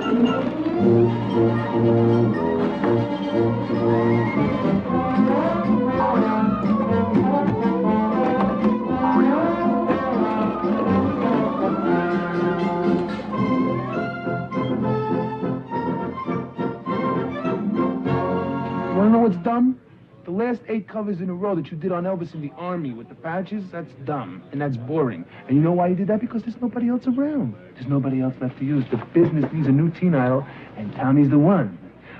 Want to know what's dumb? The last 8 covers in a row that you did on Elvis in the Army with the patches, that's dumb, and that's boring. And you know why you did that? Because there's nobody else around. There's nobody else left to use. The business needs a new teen idol, and Tommy's the one.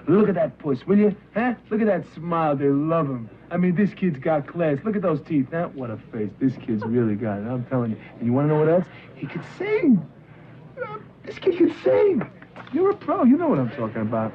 Look at that puss, will you? Huh? Look at that smile. They love him. I mean, this kid's got class. Look at those teeth. Huh? What a face. This kid's really got it, I'm telling you. And you want to know what else? He could sing. This kid could sing. You're a pro. You know what I'm talking about.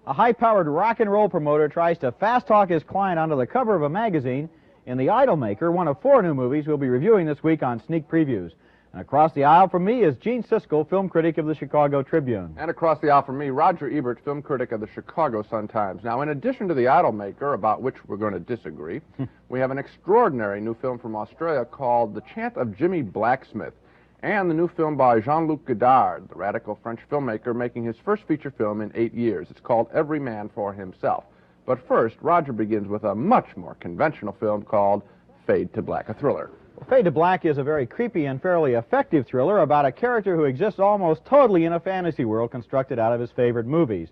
A high-powered rock and roll promoter tries to fast-talk his client onto the cover of a magazine in The Idolmaker, one of 4 new movies we'll be reviewing this week on Sneak Previews. And across the aisle from me is Gene Siskel, film critic of the Chicago Tribune. And across the aisle from me, Roger Ebert, film critic of the Chicago Sun-Times. Now, in addition to The Idolmaker, about which we're going to disagree, we have an extraordinary new film from Australia called The Chant of Jimmy Blacksmith, and the new film by Jean-Luc Godard, the radical French filmmaker making his first feature film in 8 years. It's called Every Man for Himself. But first, Roger begins with a much more conventional film called Fade to Black, a thriller. Fade to Black is a very creepy and fairly effective thriller about a character who exists almost totally in a fantasy world constructed out of his favorite movies.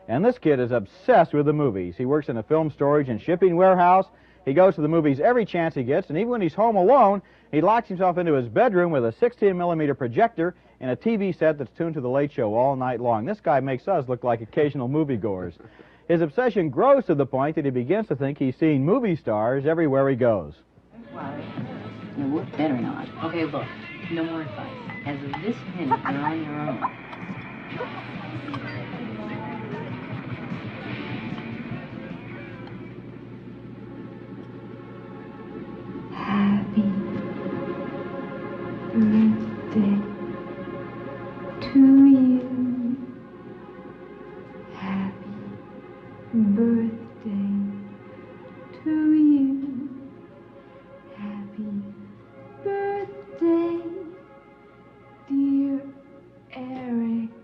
And this kid is obsessed with the movies. He works in a film storage and shipping warehouse. He goes to the movies every chance he gets, and even when he's home alone, he locks himself into his bedroom with a 16-millimeter projector and a TV set that's tuned to The Late Show all night long. This guy makes us look like occasional moviegoers. His obsession grows to the point that he begins to think he's seeing movie stars everywhere he goes. No, better not. Okay, look, no more advice. As of this minute, you're on your own. Happy birthday to you. Happy birthday to you. Happy birthday, dear Eric.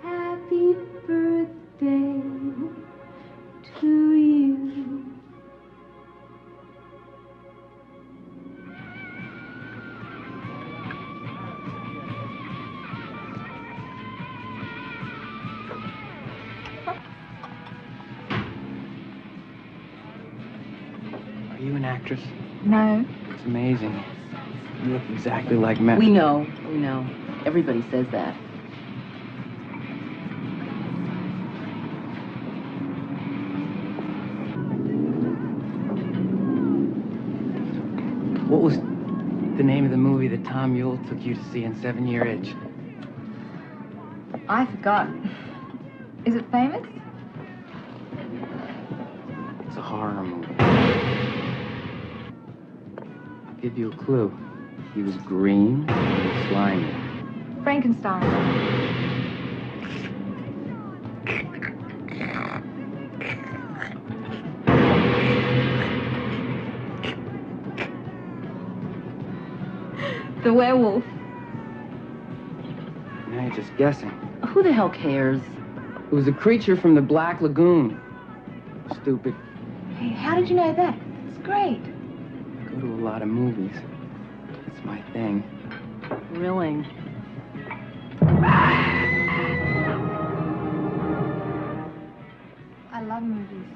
Happy birthday to you. Are you an actress? No. It's amazing. You look exactly like Matt. We know. Everybody says that. What was the name of the movie that Tom Mule took you to see in 7-Year Itch? I forgot. Is it famous? It's a horror movie. I'll give you a clue. He was green and slimy. Frankenstein. The werewolf. Now you're just guessing. Who the hell cares? It was a creature from the Black Lagoon. Stupid. Hey, how did you know that? It's great. I go to a lot of movies. It's my thing. Really? I love movies.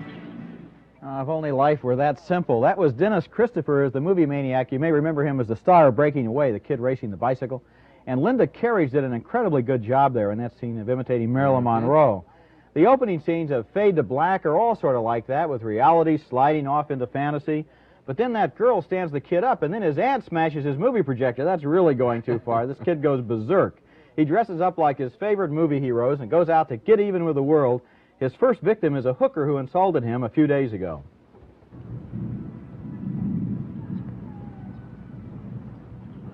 If only life were that simple. That was Dennis Christopher as the movie maniac. You may remember him as the star of Breaking Away, the kid racing the bicycle. And Linda Carriage did an incredibly good job there in that scene of imitating Marilyn Monroe. The opening scenes of Fade to Black are all sort of like that, with reality sliding off into fantasy. But then that girl stands the kid up, and then his aunt smashes his movie projector. That's really going too far. This kid goes berserk. He dresses up like his favorite movie heroes and goes out to get even with the world. His first victim is a hooker who insulted him a few days ago.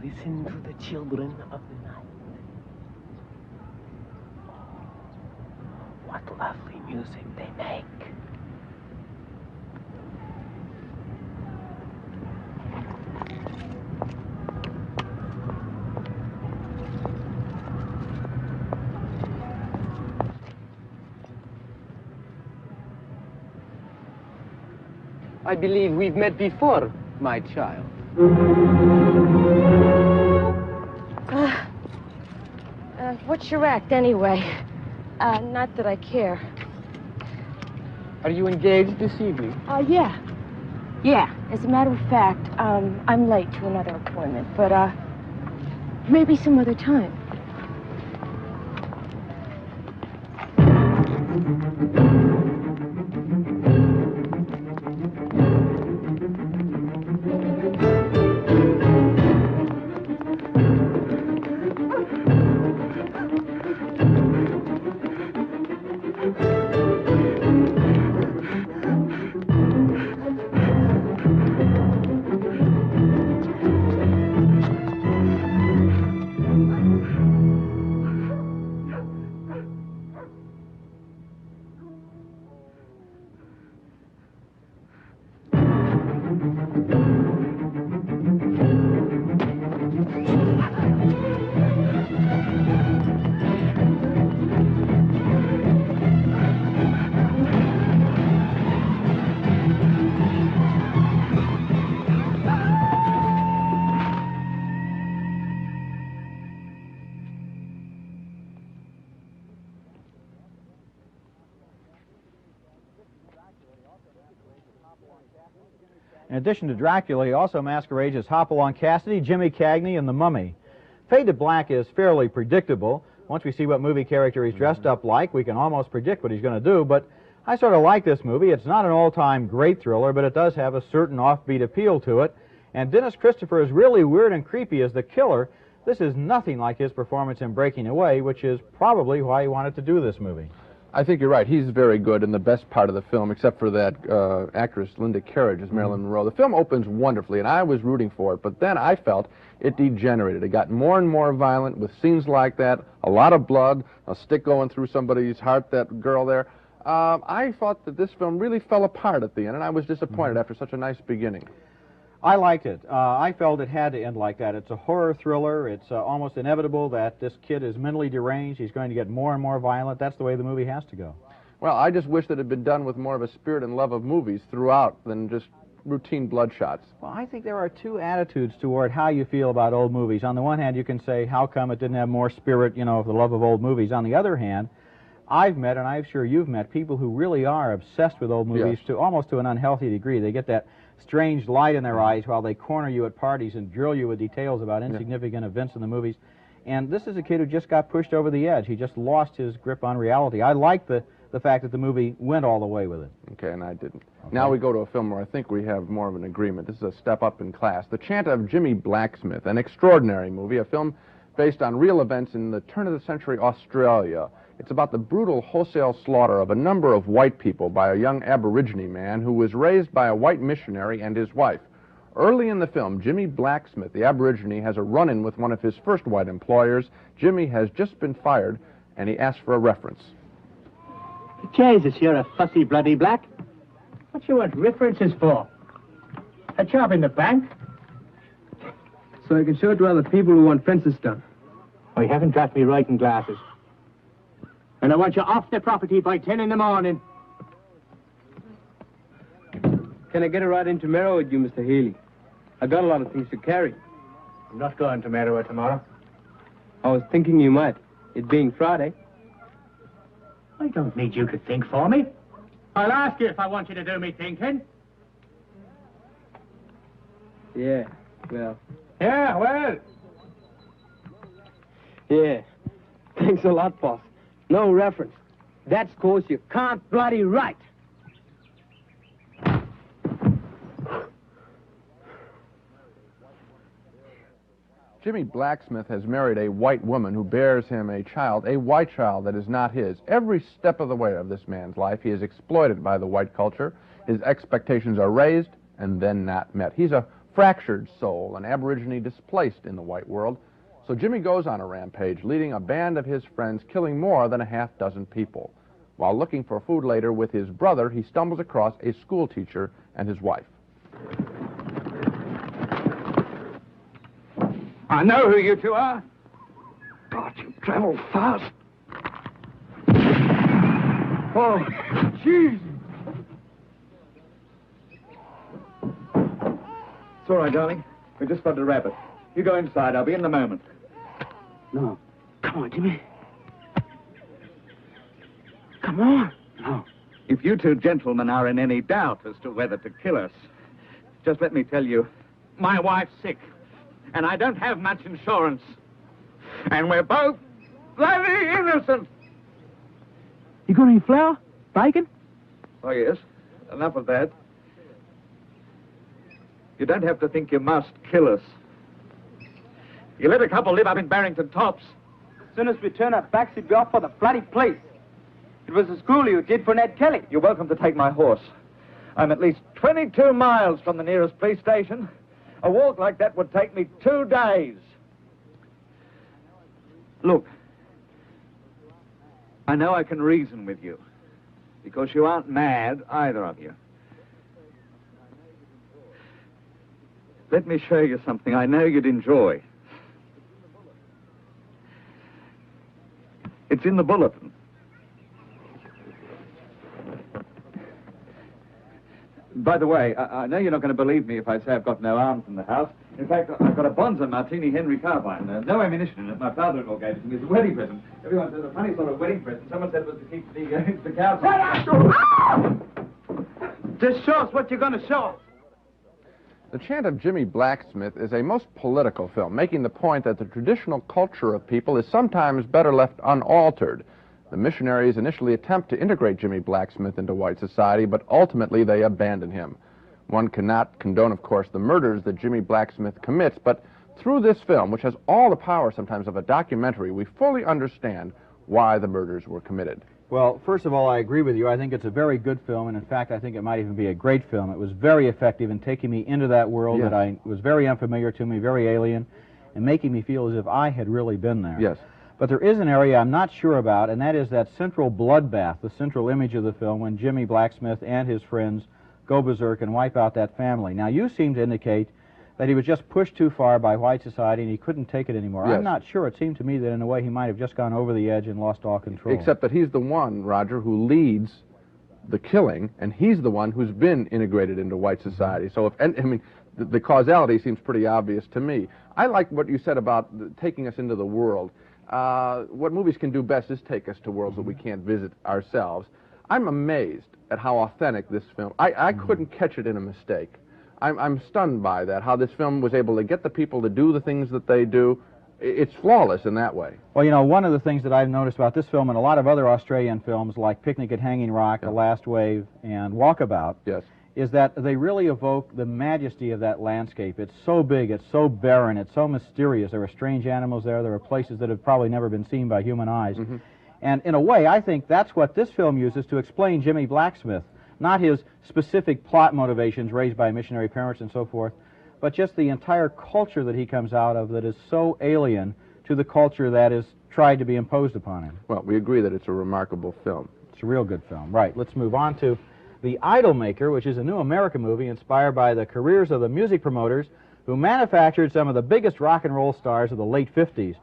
Listen to the children of the night. What lovely music they make. I believe we've met before, my child. What's your act, anyway? Not that I care. Are you engaged this evening? Yeah. Yeah, as a matter of fact, I'm late to another appointment, but, maybe some other time. In addition to Dracula, he also masquerades as Hopalong Cassidy, Jimmy Cagney, and the Mummy. Fade to Black is fairly predictable. Once we see what movie character he's dressed up like, we can almost predict what he's going to do, but I sort of like this movie. It's not an all-time great thriller, but it does have a certain offbeat appeal to it, and Dennis Christopher is really weird and creepy as the killer. This is nothing like his performance in Breaking Away, which is probably why he wanted to do this movie. I think you're right. He's very good in the best part of the film, except for that actress Linda Carriage as Marilyn Monroe. The film opens wonderfully, and I was rooting for it, but then I felt it degenerated. It got more and more violent with scenes like that, a lot of blood, a stick going through somebody's heart, that girl there. I thought that this film really fell apart at the end, and I was disappointed after such a nice beginning. I liked it. I felt it had to end like that. It's a horror thriller. It's almost inevitable that this kid is mentally deranged. He's going to get more and more violent. That's the way the movie has to go. Well, I just wish that it had been done with more of a spirit and love of movies throughout than just routine bloodshots. Well, I think there are two attitudes toward how you feel about old movies. On the one hand, you can say, how come it didn't have more spirit, you know, the love of old movies. On the other hand, I've met, and I'm sure you've met, people who really are obsessed with old movies to almost to an unhealthy degree. They get that strange light in their eyes while they corner you at parties and drill you with details about insignificant events in the movies. And this is a kid who just got pushed over the edge. He just lost his grip on reality. I like the fact that the movie went all the way with it. Okay, and I didn't. Okay. Now we go to a film where I think we have more of an agreement. This is a step up in class. The Chant of Jimmy Blacksmith, an extraordinary movie, a film based on real events in the turn-of-the-century Australia. It's about the brutal wholesale slaughter of a number of white people by a young Aborigine man who was raised by a white missionary and his wife. Early in the film, Jimmy Blacksmith, the Aborigine, has a run-in with one of his first white employers. Jimmy has just been fired, and he asks for a reference. Jesus, you're a fussy bloody black. What you want references for? A job in the bank? So I can show it to other people who want fences done. Oh, you haven't got me writing glasses. And I want you off the property by 10 in the morning. Can I get a ride into Merrow with you, Mr. Healy? I got a lot of things to carry. I'm not going to Merrow tomorrow. I was thinking you might, it being Friday. I don't need you to think for me. I'll ask you if I want you to do me thinking. Yeah, well. Yeah, well. Yeah. Thanks a lot, boss. No reference. That's 'cause you can't bloody write. Jimmy Blacksmith has married a white woman who bears him a child, a white child that is not his. Every step of the way of this man's life, he is exploited by the white culture. His expectations are raised and then not met. He's a fractured soul, an Aborigine displaced in the white world. So Jimmy goes on a rampage, leading a band of his friends, killing more than a half-dozen people. While looking for food later with his brother, he stumbles across a school teacher and his wife. I know who you two are. God, you travel fast. Oh, Jesus. It's all right, darling. We just got to wrap it. You go inside. I'll be in a moment. No. Come on, Jimmy. Come on. No. If you two gentlemen are in any doubt as to whether to kill us, just let me tell you, my wife's sick, and I don't have much insurance. And we're both bloody innocent. You got any flour? Bacon? Oh, yes. Enough of that. You don't have to think you must kill us. You let a couple live up in Barrington Tops. As soon as we turn our backs, he'd be off for the bloody place. It was a school you did for Ned Kelly. You're welcome to take my horse. I'm at least 22 miles from the nearest police station. A walk like that would take me 2 days. Look, I know I can reason with you, because you aren't mad, either of you. Let me show you something I know you'd enjoy. It's in the bulletin. By the way, I know you're not going to believe me if I say I've got no arms in the house. In fact, I've got a Bonza Martini Henry carbine. No ammunition in it. My father-in-law gave it to me as a wedding present. Everyone said a funny sort of wedding present. Someone said it was to keep the cows... Just show us what you're going to show us. The Chant of Jimmy Blacksmith is a most political film, making the point that the traditional culture of people is sometimes better left unaltered. The missionaries initially attempt to integrate Jimmy Blacksmith into white society, but ultimately they abandon him. One cannot condone, of course, the murders that Jimmy Blacksmith commits, but through this film, which has all the power sometimes of a documentary, we fully understand why the murders were committed. Well, first of all, I agree with you. I think it's a very good film, and in fact, I think it might even be a great film. It was very effective in taking me into that world Yes. that was very unfamiliar to me, very alien, and making me feel as if I had really been there. Yes. But there is an area I'm not sure about, and that is that central bloodbath, the central image of the film when Jimmy Blacksmith and his friends go berserk and wipe out that family. Now, you seem to indicate that he was just pushed too far by white society and he couldn't take it anymore. Yes. I'm not sure. It seemed to me that in a way he might have just gone over the edge and lost all control. Except that he's the one, Roger, who leads the killing, and he's the one who's been integrated into white society. So, the causality seems pretty obvious to me. I like what you said about taking us into the world. What movies can do best is take us to worlds that we can't visit ourselves. I'm amazed at how authentic this film... I couldn't catch it in a mistake. I'm stunned by that, how this film was able to get the people to do the things that they do. It's flawless in that way. Well, you know, one of the things that I've noticed about this film and a lot of other Australian films like Picnic at Hanging Rock, The Last Wave, and Walkabout, yes, is that they really evoke the majesty of that landscape. It's so big, it's so barren, it's so mysterious. There are strange animals there. There are places that have probably never been seen by human eyes. Mm-hmm. And in a way, I think that's what this film uses to explain Jimmy Blacksmith. Not his specific plot motivations raised by missionary parents and so forth, but just the entire culture that he comes out of that is so alien to the culture that is tried to be imposed upon him. Well, we agree that it's a remarkable film. It's a real good film. Right, let's move on to The Idolmaker, which is a new American movie inspired by the careers of the music promoters who manufactured some of the biggest rock and roll stars of the late 50s.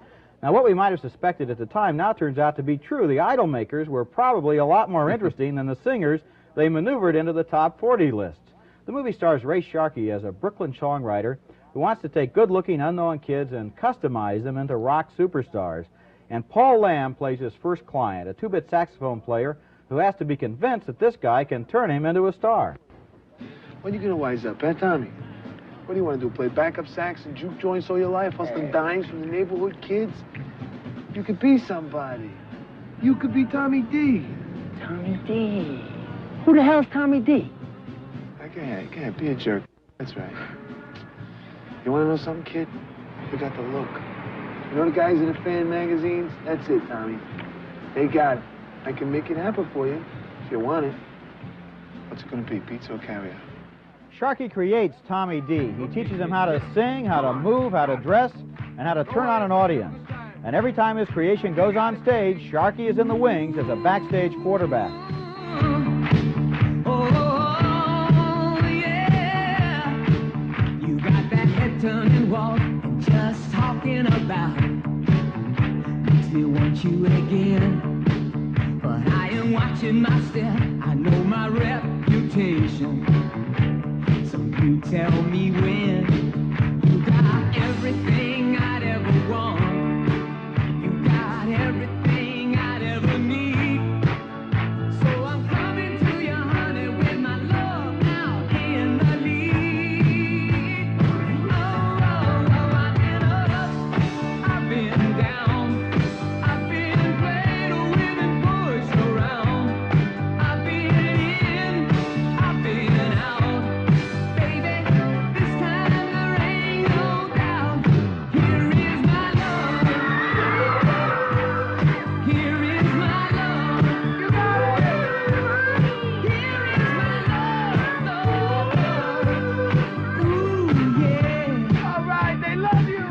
Now, what we might have suspected at the time now turns out to be true. The Idolmakers were probably a lot more interesting than the singers they maneuvered into the top 40 lists. The movie stars Ray Sharkey as a Brooklyn songwriter who wants to take good-looking unknown kids and customize them into rock superstars. And Paul Lamb plays his first client, a two-bit saxophone player who has to be convinced that this guy can turn him into a star. When are you gonna wise up, Tommy? What do you want to do, play backup sax and juke joints all your life, hustling dimes from the neighborhood kids? You could be somebody. You could be Tommy D. Tommy D. Who the hell's Tommy D? Okay, be a jerk. That's right. You want to know something, kid? You got the look. You know the guys in the fan magazines? That's it, Tommy. They got it. I can make it happen for you if you want it. What's it gonna be, pizza or carrier? Sharkey creates Tommy D. He teaches him how to sing, how to move, how to dress, and how to turn on an audience. And every time his creation goes on stage, Sharkey is in the wings as a backstage quarterback. Turning walk and just talking about makes me want you again. But I am watching my step. I know my reputation. So You tell me when. You got everything I'd ever want. You got everything I'd ever need. So I'm coming to you, honey, with my love out in the lead. Oh, oh, oh, I've been up, I've been down, I've been played with and pushed around. I've been in, I've been out. Baby, this time there ain't no doubt. Here is my love. Here is my love. You got it. Here is my love. Ooh, yeah. All right, they love you.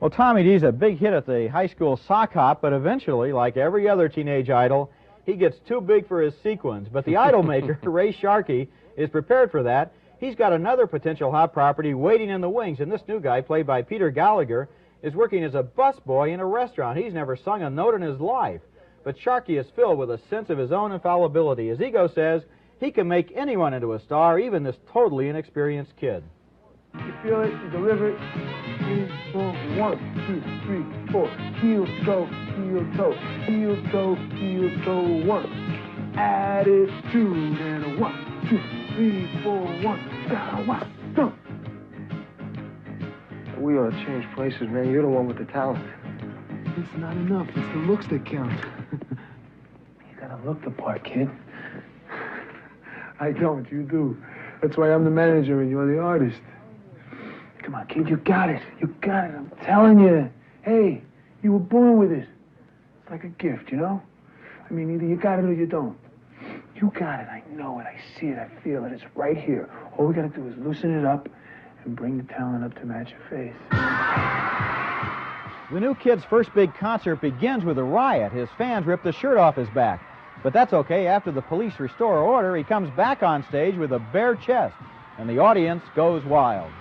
Well, Tommy D's a big hit at the high school sock hop, but eventually, like every other teenage idol, he gets too big for his sequins. But the idol maker, Ray Sharkey, is prepared for that. He's got another potential hot property waiting in the wings, and this new guy, played by Peter Gallagher, is working as a busboy in a restaurant. He's never sung a note in his life. But Sharkey is filled with a sense of his own infallibility. His ego says he can make anyone into a star, even this totally inexperienced kid. You feel it, you deliver it. 3, 4, 1, 2, 3, 4. Heel toe, heel toe, heel toe, heel toe, 1. Attitude and a 1, 2, 3, 4, 1. Down, 1, go. We ought to change places, man. You're the one with the talent. It's not enough. It's the looks that count. You gotta look the part, kid. I don't. You do. That's why I'm the manager and you're the artist. Come on, kid. You got it. You got it. I'm telling you. Hey, you were born with it. It's like a gift, you know? I mean, either you got it or you don't. You got it. I know it. I see it. I feel it. It's right here. All we gotta do is loosen it up and bring the talent up to match your face. The new kid's first big concert begins with a riot. His fans rip the shirt off his back. But that's okay. After the police restore order, he comes back on stage with a bare chest, and the audience goes wild.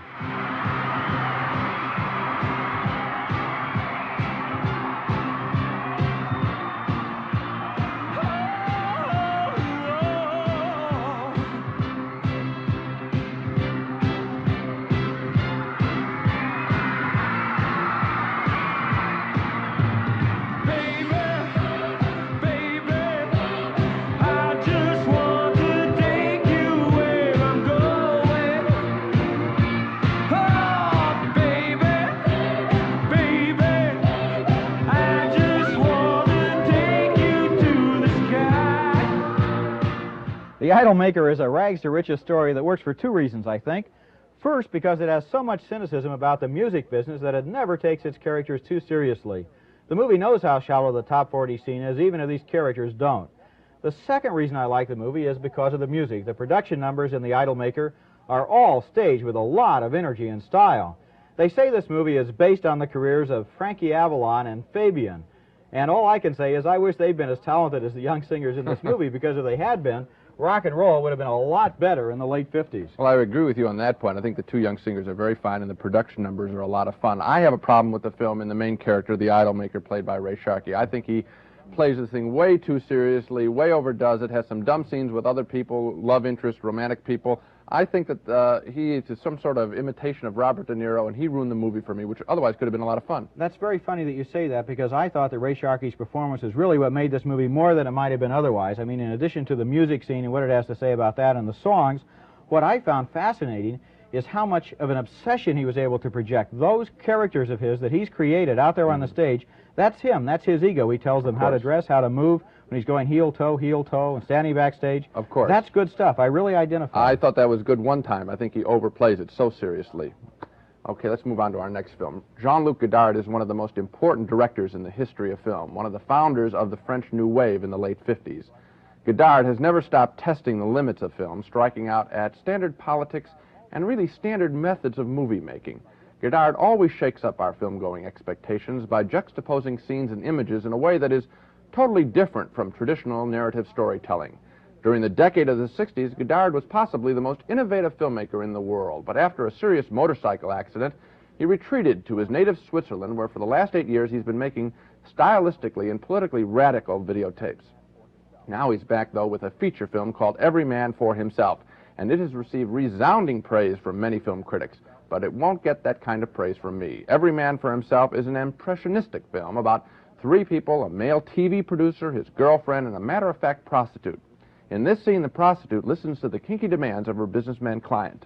The Idol Maker is a rags-to-riches story that works for two reasons, I think. First, because it has so much cynicism about the music business that it never takes its characters too seriously. The movie knows how shallow the top 40 scene is, even if these characters don't. The second reason I like the movie is because of the music. The production numbers in The Idol Maker are all staged with a lot of energy and style. They say this movie is based on the careers of Frankie Avalon and Fabian. And all I can say is I wish they'd been as talented as the young singers in this movie, because if they had been, rock and roll would have been a lot better in the late 50s. Well, I agree with you on that point. I think the two young singers are very fine, and the production numbers are a lot of fun. I have a problem with the film and the main character, the Idol Maker, played by Ray Sharkey. I think he plays this thing way too seriously, way overdoes it, has some dumb scenes with other people, love interest, romantic people. I think that he is some sort of imitation of Robert De Niro, and he ruined the movie for me, which otherwise could have been a lot of fun. That's very funny that you say that, because I thought that Ray Sharkey's performance is really what made this movie more than it might have been otherwise. I mean, in addition to the music scene and what it has to say about that and the songs, what I found fascinating is how much of an obsession he was able to project. Those characters of his that he's created out there on the stage, that's him, that's his ego. He tells them how to dress, how to move, when he's going heel toe, and standing backstage. Of course. That's good stuff. I really identify. I thought that was good one time. I think he overplays it so seriously. Okay, let's move on to our next film. Jean-Luc Godard is one of the most important directors in the history of film, one of the founders of the French New Wave in the late 50s. Godard has never stopped testing the limits of film, striking out at standard politics and really standard methods of movie making. Godard always shakes up our film-going expectations by juxtaposing scenes and images in a way that is totally different from traditional narrative storytelling. During the decade of the 60s, Godard was possibly the most innovative filmmaker in the world, but after a serious motorcycle accident, he retreated to his native Switzerland, where for the last 8 years he's been making stylistically and politically radical videotapes. Now he's back, though, with a feature film called Every Man for Himself. and it has received resounding praise from many film critics. But it won't get that kind of praise from me. Every Man for Himself is an impressionistic film about three people, a male TV producer, his girlfriend, and a matter-of-fact prostitute. In this scene, the prostitute listens to the kinky demands of her businessman client.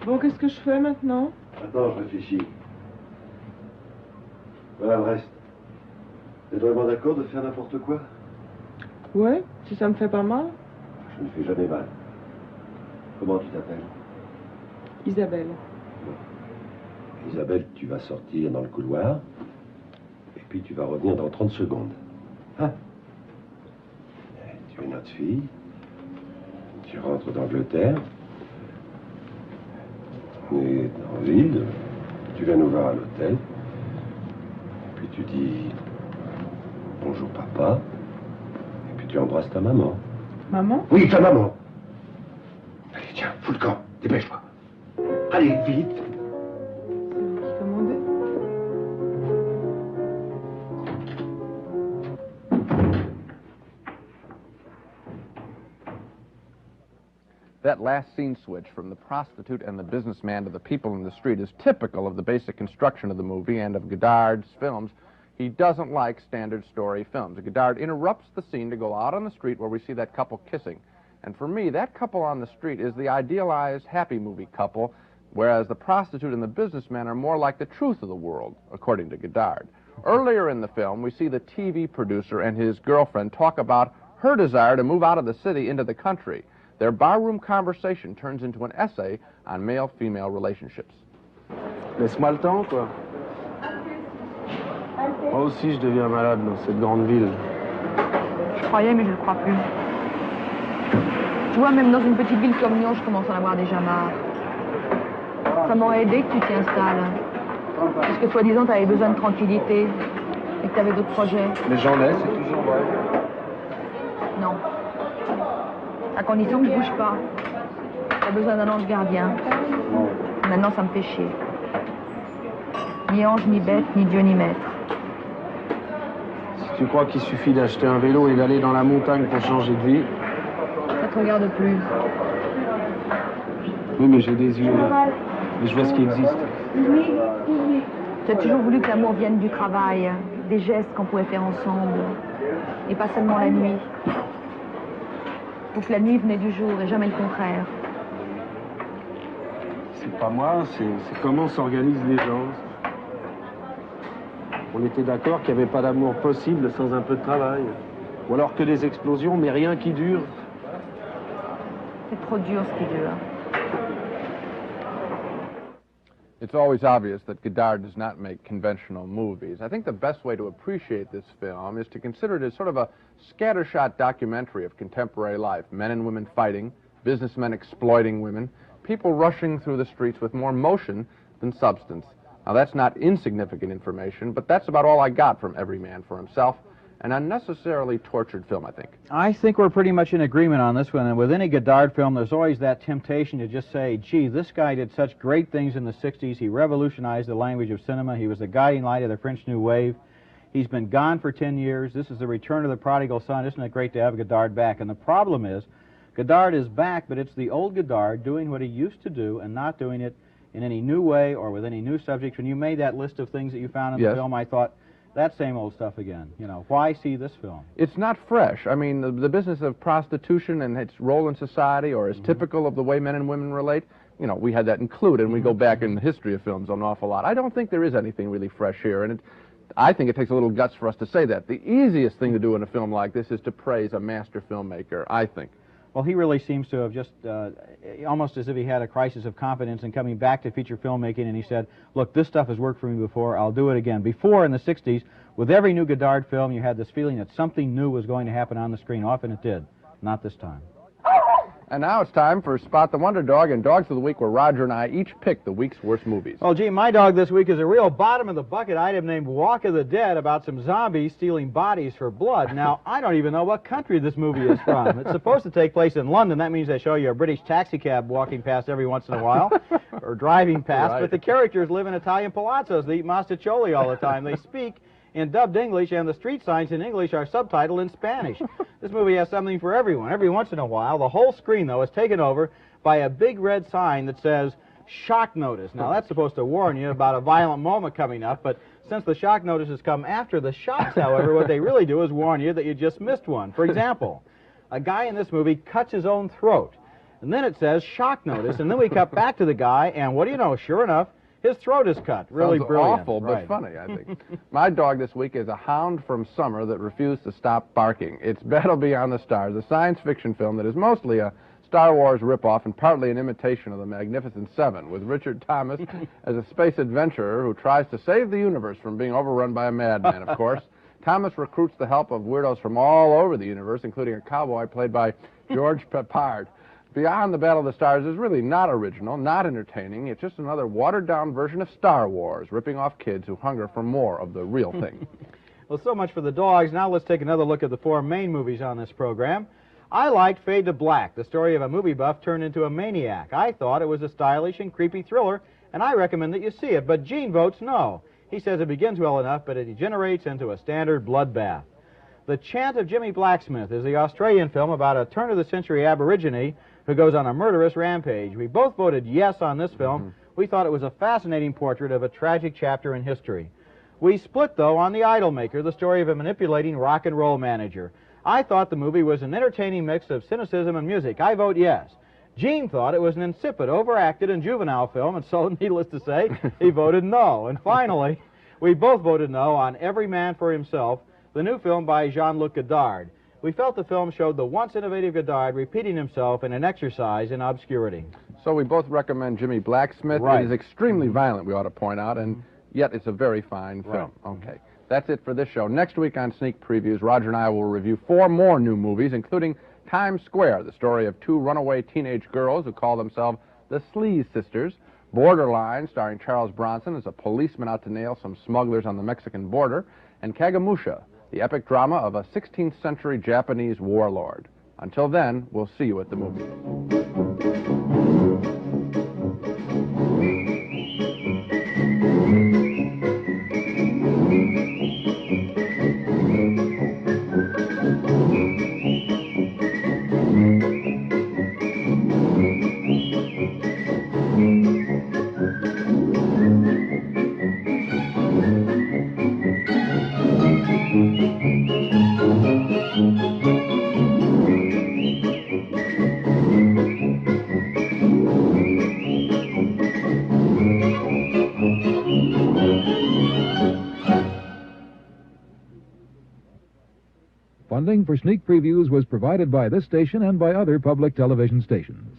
Bon, qu'est-ce que je fais maintenant? Attends, je réfléchis. Voilà le reste. T'es vraiment d'accord de faire n'importe quoi? Ouais, si ça me fait pas mal. Je ne fais jamais mal. Comment tu t'appelles? Isabelle. Isabelle, tu vas sortir dans le couloir, et puis tu vas revenir dans 30 secondes. Hein? Tu es notre fille, tu rentres d'Angleterre, on est en ville, tu viens nous voir à l'hôtel, puis tu dis bonjour papa, et puis tu embrasses ta maman. Maman? Oui, ta maman. Allez, tiens, fous le camp, dépêche-toi. Allez, vite. That last scene switch from the prostitute and the businessman to the people in the street is typical of the basic construction of the movie and of Godard's films. He doesn't like standard story films. Godard interrupts the scene to go out on the street where we see that couple kissing. And for me, that couple on the street is the idealized happy movie couple, whereas the prostitute and the businessman are more like the truth of the world, according to Godard. Earlier in the film, we see the TV producer and his girlfriend talk about her desire to move out of the city into the country. Their barroom conversation turns into an essay on male-female relationships. Laisse-moi le temps, quoi. Moi aussi, je deviens malade dans cette grande ville. Je croyais, mais je ne le crois plus. Tu vois, même dans une petite ville comme Lyon, je commence à en avoir déjà marre. Ça m'aurait aidé que tu t'y installes. Parce que, soi-disant, tu avais besoin de tranquillité et que tu avais d'autres projets. Mais j'en ai, c'est toujours vrai. Non. À condition que je bouge pas. T'as besoin d'un ange gardien. Maintenant, ça me fait chier. Ni ange, ni bête, ni Dieu, ni maître. Si tu crois qu'il suffit d'acheter un vélo et d'aller dans la montagne pour changer de vie... Ça te regarde plus. Oui, mais j'ai des yeux. Et je vois ce qui existe. Tu as toujours voulu que l'amour vienne du travail, des gestes qu'on pouvait faire ensemble. Et pas seulement la nuit. Ou que la nuit venait du jour et jamais le contraire. C'est pas moi, c'est comment s'organisent les gens. On était d'accord qu'il n'y avait pas d'amour possible sans un peu de travail. Ou alors que des explosions, mais rien qui dure. C'est trop dur ce qui dure. It's always obvious that Godard does not make conventional movies. I think the best way to appreciate this film is to consider it as sort of a scattershot documentary of contemporary life. Men and women fighting, businessmen exploiting women, people rushing through the streets with more motion than substance. Now, that's not insignificant information, but that's about all I got from Every Man for Himself. An unnecessarily tortured film, I think. I think we're pretty much in agreement on this one. And with any Godard film, there's always that temptation to just say, gee, this guy did such great things in the 60s. He revolutionized the language of cinema. He was the guiding light of the French New Wave. He's been gone for 10 years. This is the return of the prodigal son. Isn't it great to have Godard back? And the problem is, Godard is back, but it's the old Godard doing what he used to do and not doing it in any new way or with any new subject. When you made that list of things that you found in the film, I thought, that same old stuff again. You know, why see this film? It's not fresh. I mean, the business of prostitution and its role in society or is typical of the way men and women relate. You know, we had that included, and we go back in the history of films an awful lot. I don't think there is anything really fresh here, and I think it takes a little guts for us to say that. The easiest thing to do in a film like this is to praise a master filmmaker, I think. Well, he really seems to have just, almost as if he had a crisis of confidence in coming back to feature filmmaking, and he said, look, this stuff has worked for me before, I'll do it again. Before, in the 60s, with every new Godard film, you had this feeling that something new was going to happen on the screen. Often it did. Not this time. And now it's time for Spot the Wonder Dog and Dogs of the Week, where Roger and I each pick the week's worst movies. Well, gee, my dog this week is a real bottom-of-the-bucket item named Walk of the Dead about some zombies stealing bodies for blood. Now, I don't even know what country this movie is from. It's supposed to take place in London. That means they show you a British taxi cab walking past every once in a while, or driving past, but the characters live in Italian palazzos. They eat mostaccioli all the time. They speak in dubbed English, and the street signs in English are subtitled in Spanish. This movie has something for everyone. Every once in a while, the whole screen, though, is taken over by a big red sign that says, shock notice. Now, that's supposed to warn you about a violent moment coming up, but since the shock notices come after the shocks, however, what they really do is warn you that you just missed one. For example, a guy in this movie cuts his own throat, and then it says shock notice, and then we cut back to the guy, and what do you know, sure enough, his throat is cut. Really Sounds brilliant. awful, Right. but funny, I think. My dog this week is a hound from summer that refused to stop barking. It's Battle Beyond the Stars, a science fiction film that is mostly a Star Wars ripoff and partly an imitation of the Magnificent Seven, with Richard Thomas as a space adventurer who tries to save the universe from being overrun by a madman, of course. Thomas recruits the help of weirdos from all over the universe, including a cowboy played by George Peppard. Beyond the Battle of the Stars is really not original, not entertaining. It's just another watered-down version of Star Wars, ripping off kids who hunger for more of the real thing. Well, so much for the dogs. Now let's take another look at the four main movies on this program. I liked Fade to Black, the story of a movie buff turned into a maniac. I thought it was a stylish and creepy thriller, and I recommend that you see it, but Gene votes no. He says it begins well enough, but it degenerates into a standard bloodbath. The Chant of Jimmy Blacksmith is the Australian film about a turn-of-the-century aborigine who goes on a murderous rampage. We both voted yes on this film. We thought it was a fascinating portrait of a tragic chapter in history. We split, though, on The Idolmaker, the story of a manipulating rock and roll manager. I thought the movie was an entertaining mix of cynicism and music. I vote yes. Gene thought it was an insipid, overacted, and juvenile film, and so, needless to say, he voted no. And finally, we both voted no on Every Man for Himself, the new film by Jean-Luc Godard. We felt the film showed the once innovative Godard repeating himself in an exercise in obscurity. So we both recommend Jimmy Blacksmith. Right. It is extremely violent, we ought to point out, and yet it's a very fine film. Okay. That's it for this show. Next week on Sneak Previews, Roger and I will review 4 more new movies, including Times Square, the story of 2 runaway teenage girls who call themselves the Sleaze Sisters, Borderline, starring Charles Bronson as a policeman out to nail some smugglers on the Mexican border, and Kagemusha, the epic drama of a 16th century Japanese warlord. Until then, we'll see you at the movies. Funding for Sneak Previews was provided by this station and by other public television stations.